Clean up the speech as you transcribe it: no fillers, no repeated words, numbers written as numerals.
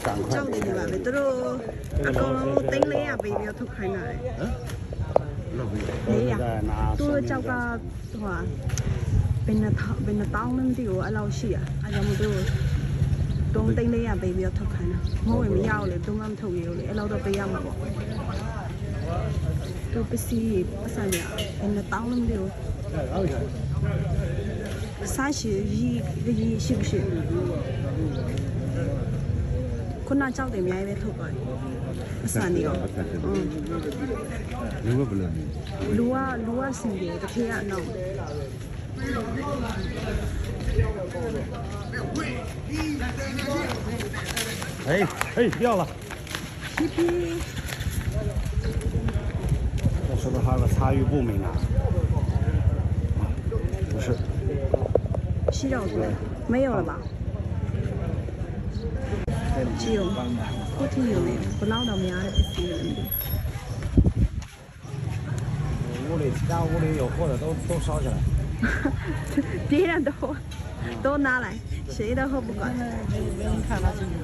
ကြောက်နေပြီပါပဲသူတို့အကောင်လုံးသိန်းလေးရပေးပြီးထုတ်ခိုင်းတာလေလေးရသူတို့ကြောက်ကဟိုဘယ်နှတောင်းလုံးတီကိုအဲ့လောက်ရှိရအဲ့ကြောင့်မို့သူတို့တုံးသိန်းလေးရပေးပြီးထုတ်ခိုင်းတာမဟုတ်ရင်မရဘူးလေတုံးမထုတ်ရဘူးလေအဲ့လောက်တော့ပေးရမှာပေါ့သူပစ္စည်းပတ်စံရဘယ်နှတောင်းလုံးတီကိုစားရှိရီရှိရှိခုနကြောက်တယ်အများကြီးပဲထုတ်ပါတယ်အစံနေရောလူကဘယ်လိုလူကစီတယ်တစ်ထည့်ကအနောက်嘿，掉了。皮皮，我说的还有个参与部没拿，不是，洗脚水没有了吧？只有不挺有的，不老到面的不是有的。家屋里有货的都烧起来。别人都拿来，谁的货不管。看他进去。